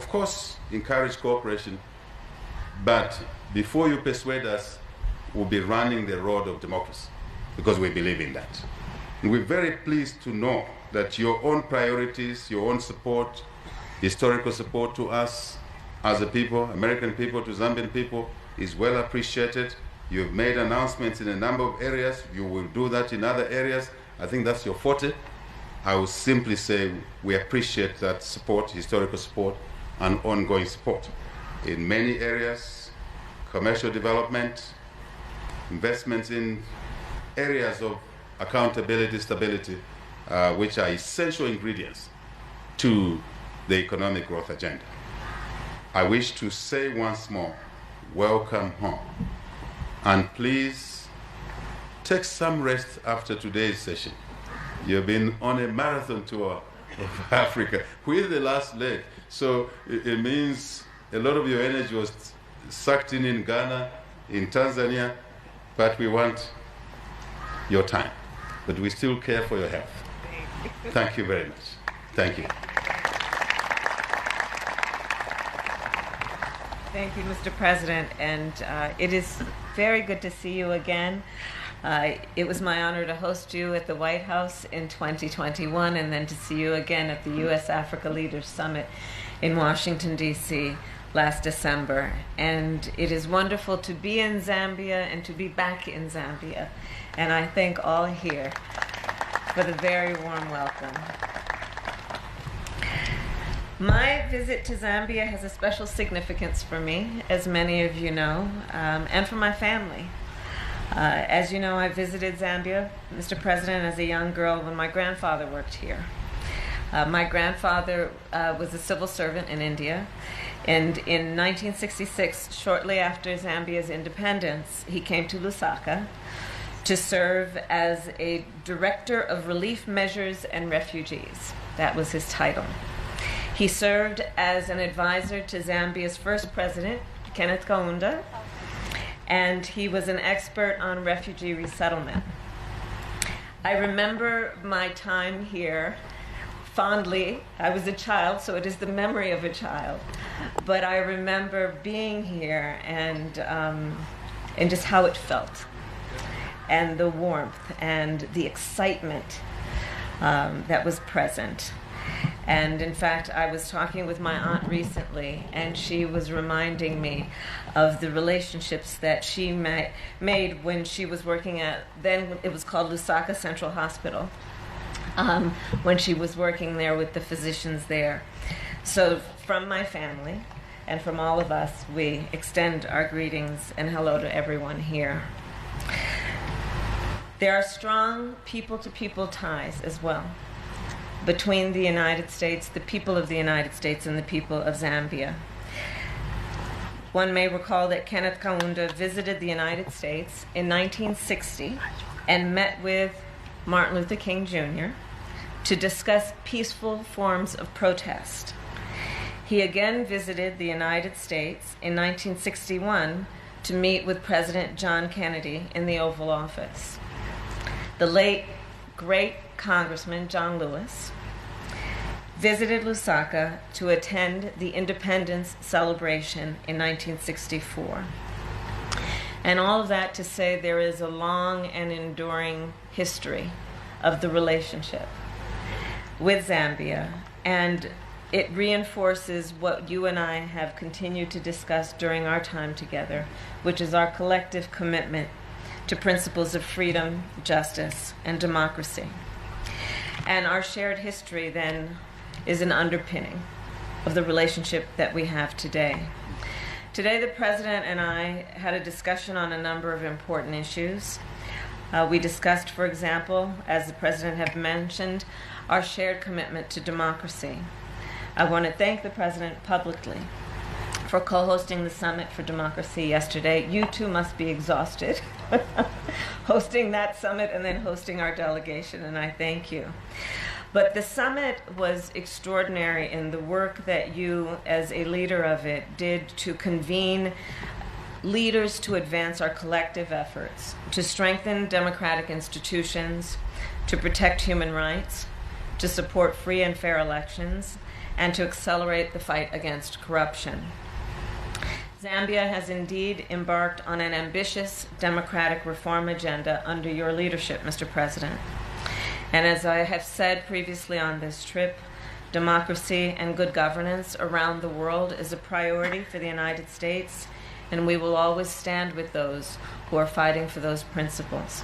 of course, encourage cooperation, but before you persuade us, we'll be running the road of democracy, because we believe in that. And we're very pleased to know that your own priorities, your own support, historical support to us as a people, American people, to Zambian people, is well appreciated. You've made announcements in a number of areas. You will do that in other areas. I think that's your forte. I will simply say we appreciate that support, historical support, and ongoing support in many areas: commercial development, investments in areas of accountability, stability, which are essential ingredients to the economic growth agenda. I wish to say once more, welcome home. And please take some rest after today's session. You've been on a marathon tour of Africa with the last leg. So it means a lot of your energy was sucked in Ghana, in Tanzania, but we want your time. But we still care for your health. Thank you very much. Thank you. Thank you, Mr. President, and it is very good to see you again. It was my honor to host you at the White House in 2021, and then to see you again at the U.S.-Africa Leaders Summit in Washington, D.C. last December. And it is wonderful to be in Zambia and to be back in Zambia. And I thank all here for the very warm welcome. My visit to Zambia has a special significance for me, as many of you know, and for my family. As you know, I visited Zambia, Mr. President, as a young girl when my grandfather worked here. My grandfather was a civil servant in India, and in 1966, shortly after Zambia's independence, he came to Lusaka to serve as a Director of Relief Measures and Refugees. That was his title. He served as an advisor to Zambia's first president, Kenneth Kaunda, and he was an expert on refugee resettlement. I remember my time here fondly. I was a child, so it is the memory of a child. But I remember being here and just how it felt, and the warmth and the excitement that was present. And in fact, I was talking with my aunt recently, and she was reminding me of the relationships that she made when she was working at, then it was called Lusaka Central Hospital, when she was working there with the physicians there. So from my family and from all of us, we extend our greetings and hello to everyone here. There are strong people-to-people ties as well between the United States, the people of the United States, and the people of Zambia. One may recall that Kenneth Kaunda visited the United States in 1960 and met with Martin Luther King Jr. to discuss peaceful forms of protest. He again visited the United States in 1961 to meet with President John Kennedy in the Oval Office. The late, great Congressman John Lewis visited Lusaka to attend the independence celebration in 1964. And all of that to say there is a long and enduring history of the relationship with Zambia, and it reinforces what you and I have continued to discuss during our time together, which is our collective commitment to principles of freedom, justice, and democracy. And our shared history then is an underpinning of the relationship that we have today. Today, the President and I had a discussion on a number of important issues. We discussed, for example, as the President had mentioned, our shared commitment to democracy. I want to thank the President publicly for co-hosting the Summit for Democracy yesterday. You too must be exhausted hosting that summit and then hosting our delegation, and I thank you. But the summit was extraordinary in the work that you, as a leader of it, did to convene leaders to advance our collective efforts, to strengthen democratic institutions, to protect human rights, to support free and fair elections, and to accelerate the fight against corruption. Zambia has indeed embarked on an ambitious democratic reform agenda under your leadership, Mr. President. And as I have said previously on this trip, democracy and good governance around the world is a priority for the United States, and we will always stand with those who are fighting for those principles.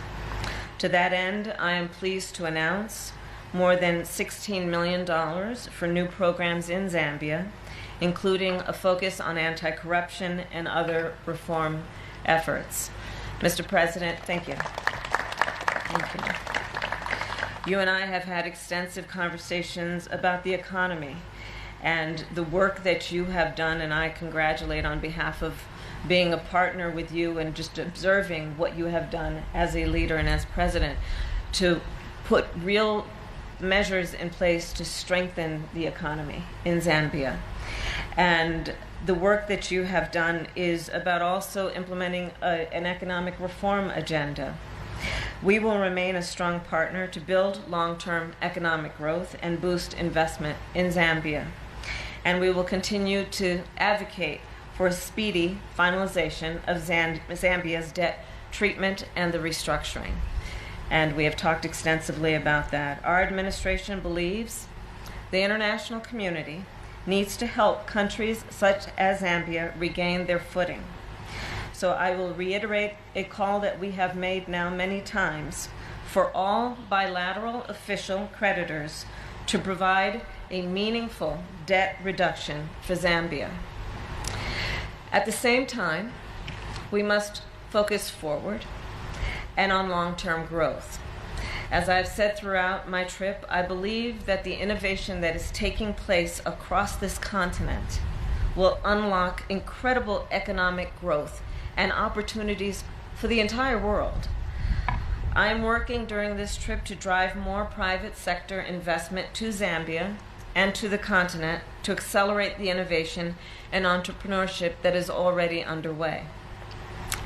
To that end, I am pleased to announce more than $16 million for new programs in Zambia, including a focus on anti-corruption and other reform efforts. Mr. President, thank you. Thank you. You and I have had extensive conversations about the economy and the work that you have done, and I congratulate on behalf of being a partner with you and just observing what you have done as a leader and as president to put real measures in place to strengthen the economy in Zambia. And the work that you have done is about also implementing an economic reform agenda. We will remain a strong partner to build long-term economic growth and boost investment in Zambia. And we will continue to advocate for a speedy finalization of Zambia's debt treatment and the restructuring. And we have talked extensively about that. Our administration believes the international community needs to help countries such as Zambia regain their footing. So I will reiterate a call that we have made now many times for all bilateral official creditors to provide a meaningful debt reduction for Zambia. At the same time, we must focus forward and on long-term growth. As I've said throughout my trip, I believe that the innovation that is taking place across this continent will unlock incredible economic growth and opportunities for the entire world. I am working during this trip to drive more private sector investment to Zambia and to the continent to accelerate the innovation and entrepreneurship that is already underway.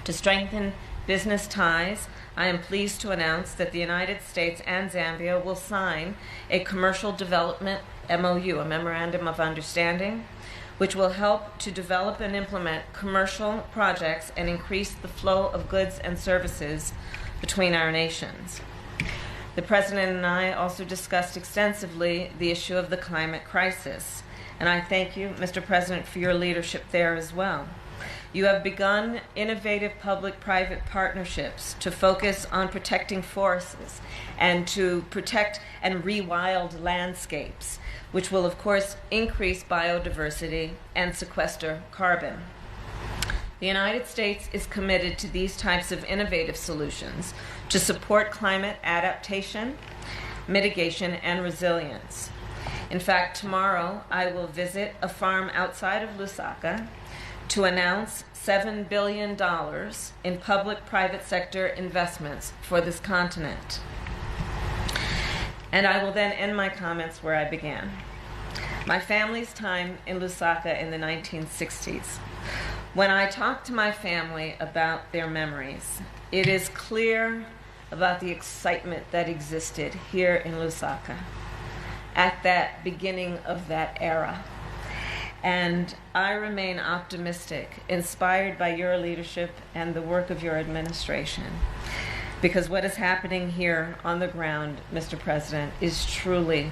To strengthen business ties, I am pleased to announce that the United States and Zambia will sign a commercial development MOU, a Memorandum of Understanding, which will help to develop and implement commercial projects and increase the flow of goods and services between our nations. The President and I also discussed extensively the issue of the climate crisis, and I thank you, Mr. President, for your leadership there as well. You have begun innovative public-private partnerships to focus on protecting forests and to protect and rewild landscapes, which will, of course, increase biodiversity and sequester carbon. The United States is committed to these types of innovative solutions to support climate adaptation, mitigation, and resilience. In fact, tomorrow I will visit a farm outside of Lusaka to announce $7 billion in public-private sector investments for this continent. And I will then end my comments where I began. My family's time in Lusaka in the 1960s. When I talk to my family about their memories, it is clear about the excitement that existed here in Lusaka at that beginning of that era. And I remain optimistic, inspired by your leadership and the work of your administration, because what is happening here on the ground, Mr. President, is truly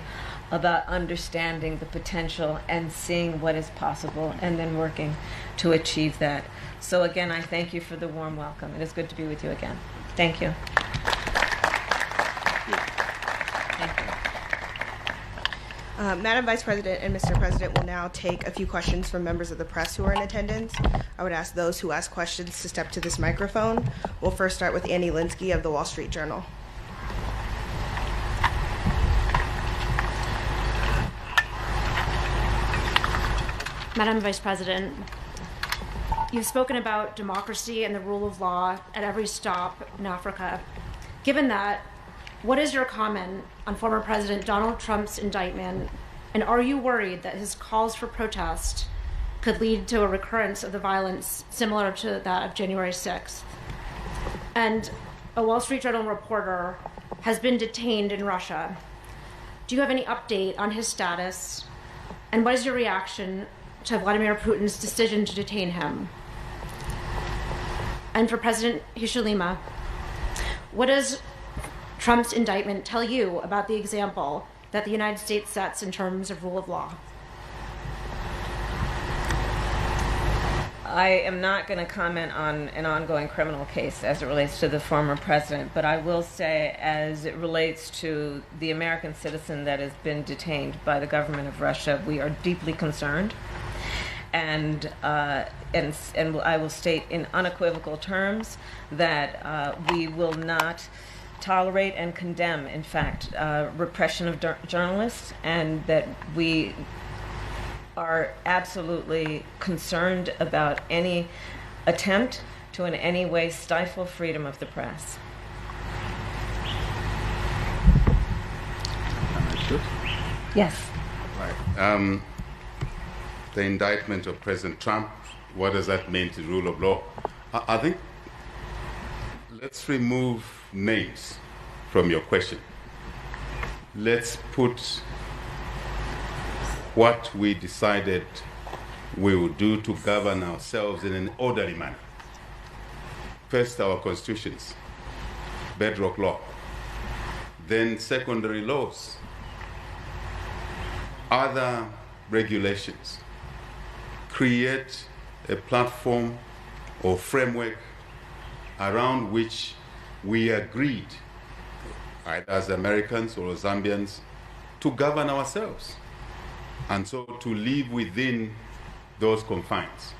about understanding the potential and seeing what is possible and then working to achieve that. So again, I thank you for the warm welcome. It is good to be with you again. Thank you. Thank you. Madam Vice President and Mr. President will now take a few questions from members of the press who are in attendance. I would ask those who ask questions to step to this microphone. We'll first start with Annie Linsky of the Wall Street Journal. Madam Vice President, you've spoken about democracy and the rule of law at every stop in Africa. Given that, what is your comment on former President Donald Trump's indictment, and are you worried that his calls for protest could lead to a recurrence of the violence similar to that of January 6th? And a Wall Street Journal reporter has been detained in Russia. Do you have any update on his status? And what is your reaction to Vladimir Putin's decision to detain him? And for President Hichilema, what does Trump's indictment tell you about the example that the United States sets in terms of rule of law? I am not going to comment on an ongoing criminal case as it relates to the former president, but I will say, as it relates to the American citizen that has been detained by the government of Russia, we are deeply concerned. And I will state in unequivocal terms that we will not tolerate and condemn, in fact, repression of journalists, and that we are absolutely concerned about any attempt to in any way stifle freedom of the press. Understood? Yes. Right. The indictment of President Trump, what does that mean to the rule of law? I think let's remove names from your question. Let's put what we decided we would do to govern ourselves in an orderly manner. First, our constitutions, bedrock law, then secondary laws, other regulations. Create a platform or framework around which we agreed, either as Americans or Zambians, to govern ourselves. And so to live within those confines.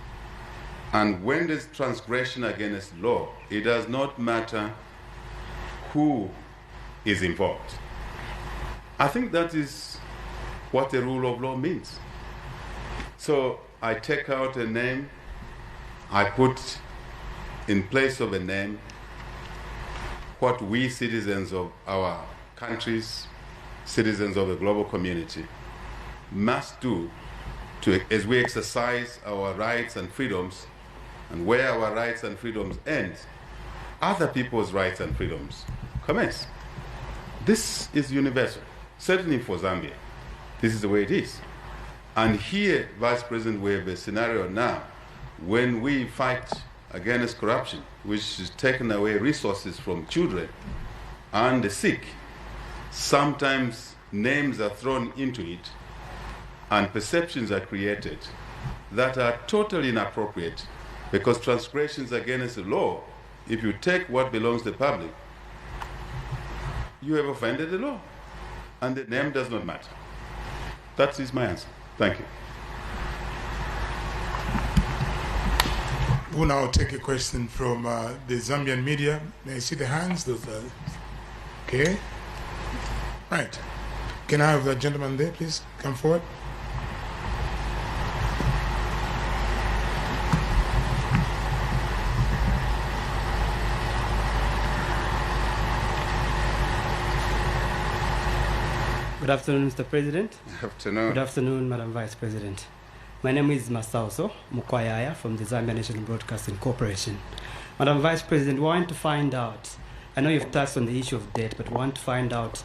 And when there's transgression against law, it does not matter who is involved. I think that is what the rule of law means. So I take out a name, I put in place of a name what we citizens of our countries, citizens of the global community, must do as we exercise our rights and freedoms, and where our rights and freedoms end, other people's rights and freedoms commence. This is universal, certainly for Zambia. This is the way it is. And here, Vice President, we have a scenario now when we fight against corruption, which is taking away resources from children and the sick. Sometimes names are thrown into it and perceptions are created that are totally inappropriate, because transgressions against the law, if you take what belongs to the public, you have offended the law, and the name does not matter. That is my answer. Thank you. We'll now take a question from the Zambian media. May I see the hands? Those are... Okay. Right. Can I have that gentleman there, please? Come forward. Good afternoon, Mr. President. Good afternoon. Good afternoon, Madam Vice President. My name is Masauso Mukwayaya from the Zambia National Broadcasting Corporation. Madam Vice President, we want to find out, I know you've touched on the issue of debt, but we want to find out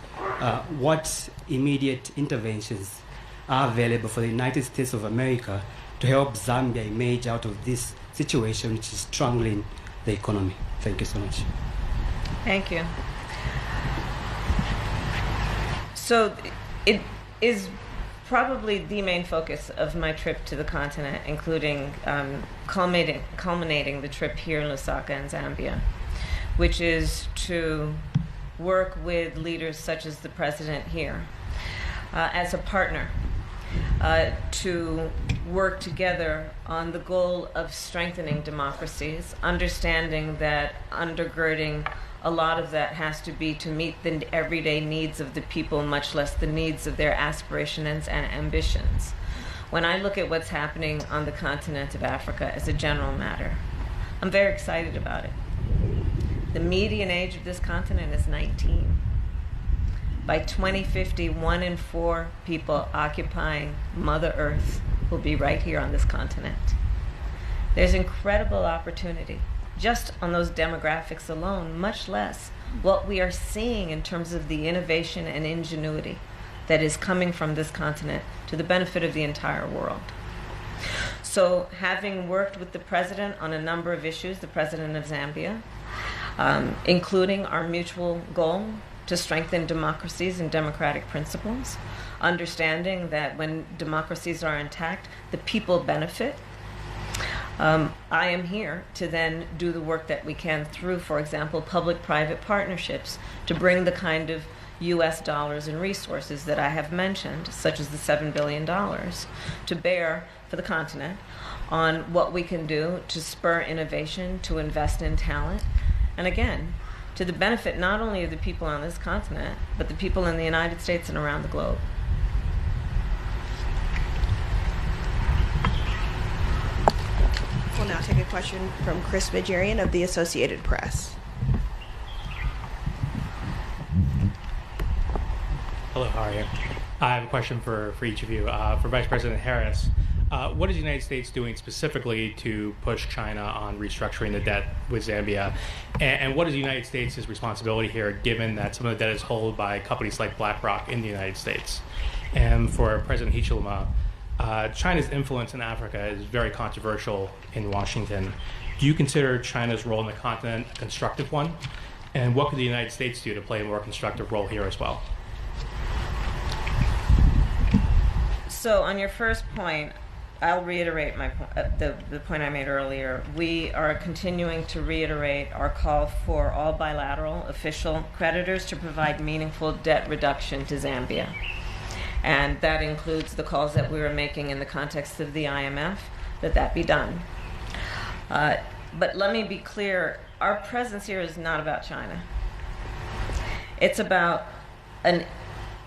what immediate interventions are available for the United States of America to help Zambia emerge out of this situation which is strangling the economy. Thank you so much. Thank you. So it is probably the main focus of my trip to the continent, including culminating the trip here in Lusaka in Zambia, which is to work with leaders such as the president here as a partner to work together on the goal of strengthening democracies, understanding that undergirding a lot of that has to be to meet the everyday needs of the people, much less the needs of their aspirations and ambitions. When I look at what's happening on the continent of Africa as a general matter, I'm very excited about it. The median age of this continent is 19. By 2050, 1 in 4 people occupying Mother Earth will be right here on this continent. There's incredible opportunity just on those demographics alone, much less what we are seeing in terms of the innovation and ingenuity that is coming from this continent to the benefit of the entire world. So having worked with the president on a number of issues, the president of Zambia, including our mutual goal to strengthen democracies and democratic principles, understanding that when democracies are intact, the people benefit. I am here to then do the work that we can through, for example, public-private partnerships to bring the kind of US dollars and resources that I have mentioned, such as the $7 billion, to bear for the continent on what we can do to spur innovation, to invest in talent, and again, to the benefit not only of the people on this continent, but the people in the United States and around the globe. We'll now take a question from Chris Majerian of the Associated Press. Hello, how are you? I have a question for each of you. For Vice President Harris, what is the United States doing specifically to push China on restructuring the debt with Zambia? And what is the United States' responsibility here, given that some of the debt is held by companies like BlackRock in the United States? And for President Hichilema, China's influence in Africa is very controversial in Washington. Do you consider China's role in the continent a constructive one? And what could the United States do to play a more constructive role here as well? So on your first point, I'll reiterate the point I made earlier. We are continuing to reiterate our call for all bilateral official creditors to provide meaningful debt reduction to Zambia. And that includes the calls that we were making in the context of the IMF, that be done. But let me be clear, our presence here is not about China. It's about an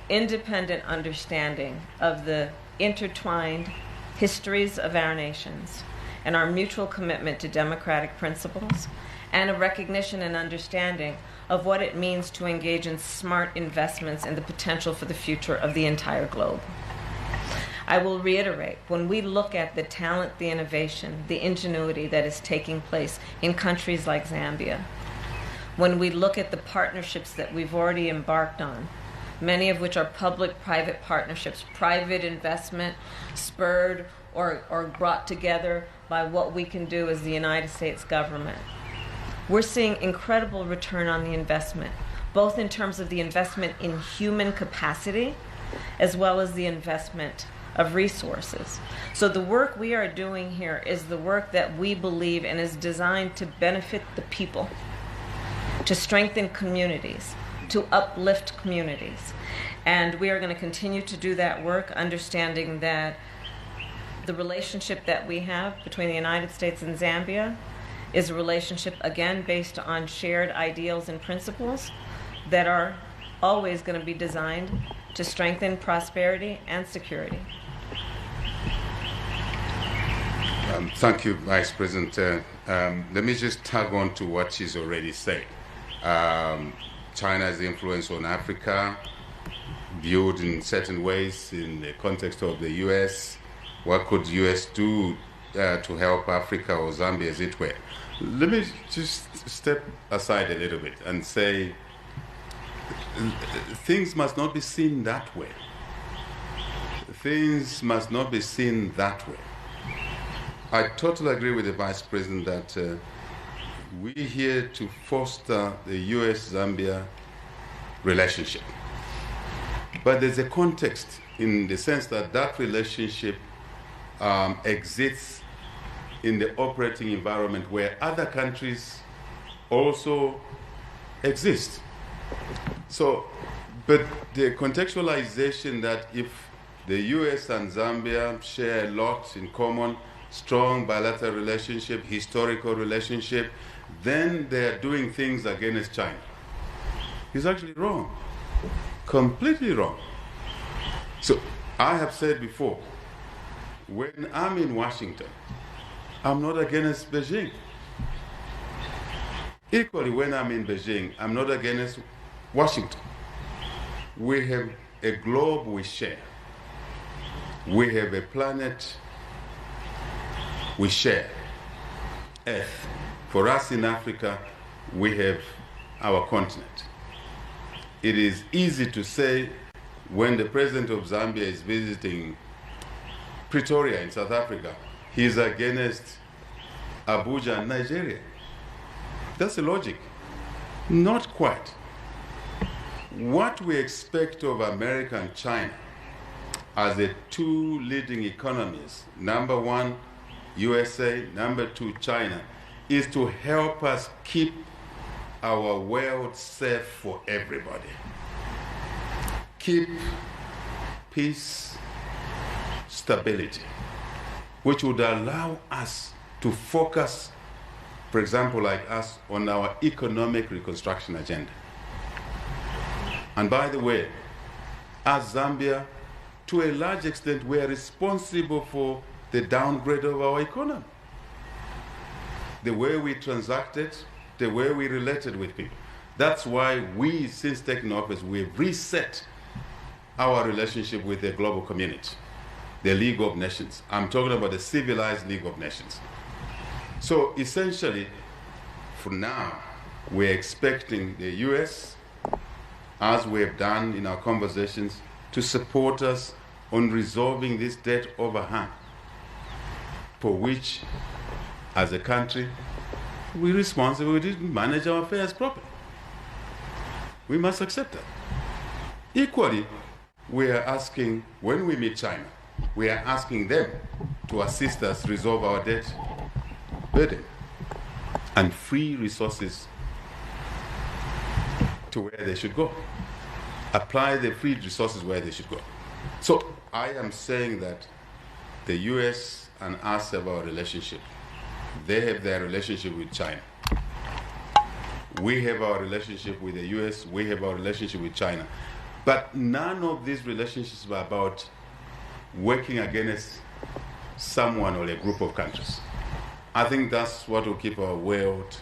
independent understanding of the intertwined histories of our nations and our mutual commitment to democratic principles and a recognition and understanding of what it means to engage in smart investments in the potential for the future of the entire globe. I will reiterate, when we look at the talent, the innovation, the ingenuity that is taking place in countries like Zambia, when we look at the partnerships that we've already embarked on, many of which are public-private partnerships, private investment spurred or brought together by what we can do as the United States government. We're seeing incredible return on the investment, both in terms of the investment in human capacity, as well as the investment of resources. So the work we are doing here is the work that we believe and is designed to benefit the people, to strengthen communities, to uplift communities. And we are going to continue to do that work, understanding that the relationship that we have between the United States and Zambia is a relationship, again, based on shared ideals and principles that are always going to be designed to strengthen prosperity and security. Thank you, Vice President. Let me just tag on to what she's already said. China's influence on Africa, viewed in certain ways in the context of the U.S. What could the U.S. do to help Africa or Zambia, as it were? Let me just step aside a little bit and say things must not be seen that way. Things must not be seen that way. I totally agree with the Vice President that we're here to foster the U.S.-Zambia relationship. But there's a context in the sense that that relationship exists in the operating environment where other countries also exist. So, but the contextualization that if the U.S. and Zambia share a lot in common, strong bilateral relationship, historical relationship, then they are doing things against China. It's actually wrong, completely wrong. So I have said before, when I'm in Washington, I'm not against Beijing. Equally, when I'm in Beijing, I'm not against Washington. We have a globe we share. We have a planet we share, Earth. For us in Africa, we have our continent. It is easy to say when the president of Zambia is visiting Pretoria in South Africa, he's against Abuja in Nigeria. That's the logic. Not quite. What we expect of America and China as the two leading economies, number one, USA, number two, China, is to help us keep our world safe for everybody. Keep peace, stability, which would allow us to focus, for example, like us, on our economic reconstruction agenda. And by the way, as Zambia, to a large extent, we are responsible for the downgrade of our economy. The way we transacted, the way we related with people. That's why we, since taking office, we've reset our relationship with the global community, the League of Nations. I'm talking about the civilized League of Nations. So essentially, for now, we're expecting the US, as we have done in our conversations, to support us on resolving this debt overhang, for which, as a country, we're responsible. We didn't manage our affairs properly. We must accept that. Equally, we are asking, when we meet China, we are asking them to assist us resolve our debt burden and free resources to where they should go. Apply the free resources where they should go. So I am saying that the US and us have our relationship. They have their relationship with China. We have our relationship with the US, we have our relationship with China. But none of these relationships are about working against someone or a group of countries. I think that's what will keep our world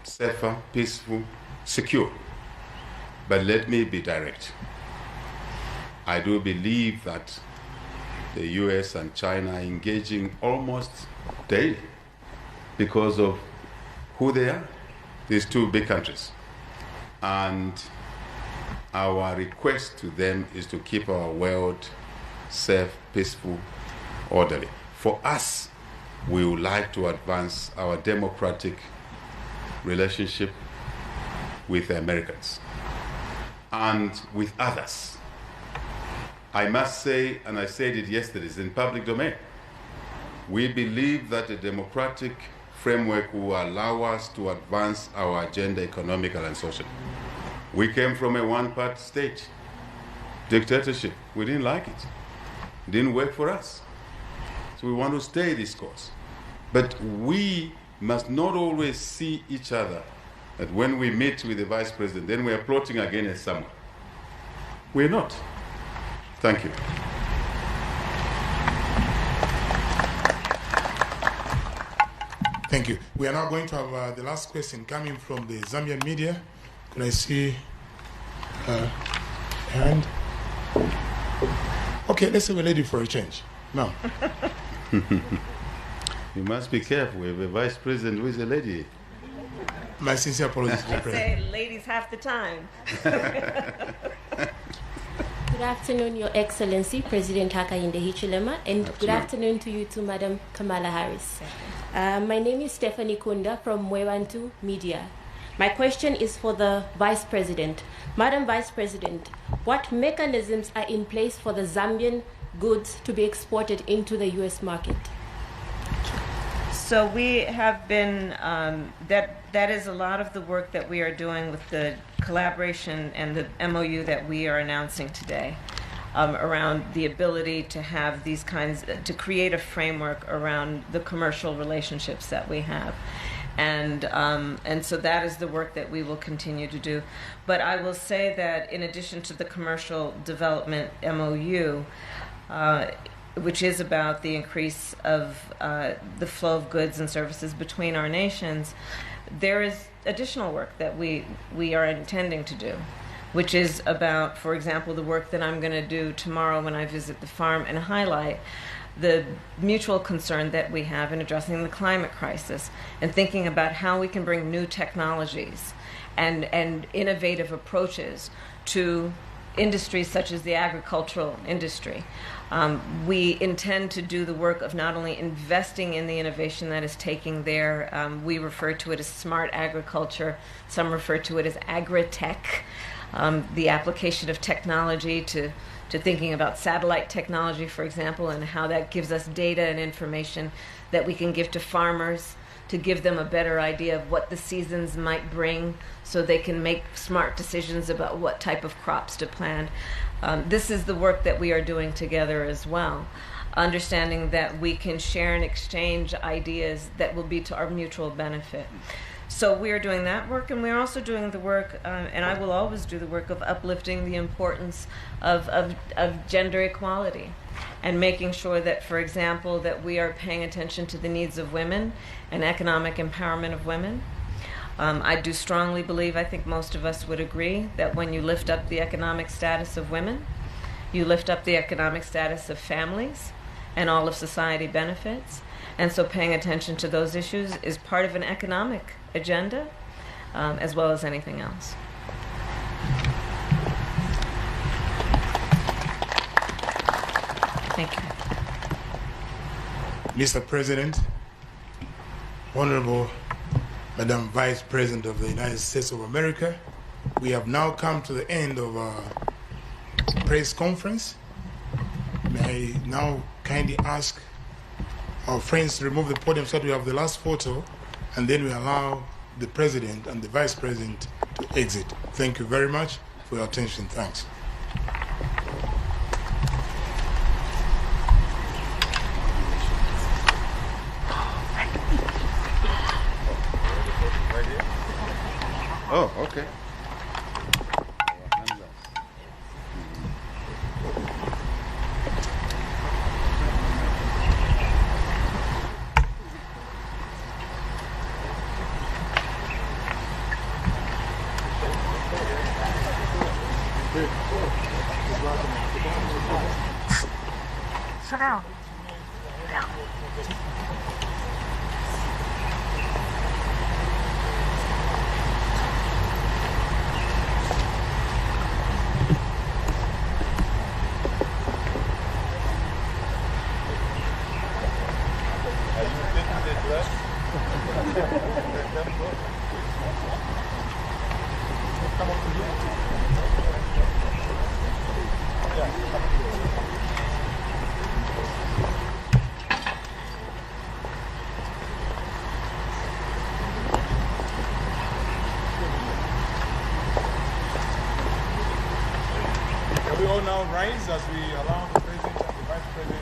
safer, peaceful, secure. But let me be direct. I do believe that the US and China are engaging almost daily because of who they are, these two big countries. And our request to them is to keep our world safe, peaceful, orderly. For us, we would like to advance our democratic relationship with the Americans and with others. I must say, and I said it yesterday, it's in public domain, we believe that a democratic framework will allow us to advance our agenda economically and socially. We came from a one-party state, dictatorship. We didn't like it. It didn't work for us. So we want to stay this course. But we must not always see each other that when we meet with the vice president, then we are plotting against someone. We're not. Thank you. Thank you. We are now going to have the last question coming from the Zambian media. Can I see a hand? Okay, let's have a lady for a change. Now. You must be careful. We have a vice president who is a lady. My sincere apologies to the president. Say ladies half the time. Good afternoon, Your Excellency, President Hakainde Hichilema, and good afternoon to you too, Madam Kamala Harris. My name is Stephanie Kunda from Mwewantu Media. My question is for the Vice President. Madam Vice President, what mechanisms are in place for the Zambian goods to be exported into the U.S. market? So we have been, that is a lot of the work that we are doing with the collaboration and the MOU that we are announcing today around the ability to have these kinds, to create a framework around the commercial relationships that we have. And so that is the work that we will continue to do. But I will say that in addition to the commercial development MOU, which is about the increase of the flow of goods and services between our nations, there is additional work that we are intending to do, which is about, for example, the work that I'm going to do tomorrow when I visit the farm and highlight the mutual concern that we have in addressing the climate crisis and thinking about how we can bring new technologies and innovative approaches to industries such as the agricultural industry. We intend to do the work of not only investing in the innovation that is taking there, we refer to it as smart agriculture, some refer to it as agri-tech, the application of technology to thinking about satellite technology, for example, and how that gives us data and information that we can give to farmers to give them a better idea of what the seasons might bring so they can make smart decisions about what type of crops to plant. This is the work that we are doing together as well, understanding that we can share and exchange ideas that will be to our mutual benefit. So we are doing that work, and we're also doing the work, and I will always do the work of uplifting the importance of gender equality and making sure that, for example, that we are paying attention to the needs of women and economic empowerment of women. I do strongly believe, I think most of us would agree, that when you lift up the economic status of women, you lift up the economic status of families, and all of society benefits. And so paying attention to those issues is part of an economic agenda, as well as anything else. Thank you. Mr. President, Honorable Madam Vice President of the United States of America, we have now come to the end of our press conference. May I now kindly ask our friends to remove the podium so that we have the last photo, and then we allow the President and the Vice President to exit. Thank you very much for your attention. Thanks. Oh, okay. Sit down. Can we all now rise as we allow the President and the Vice President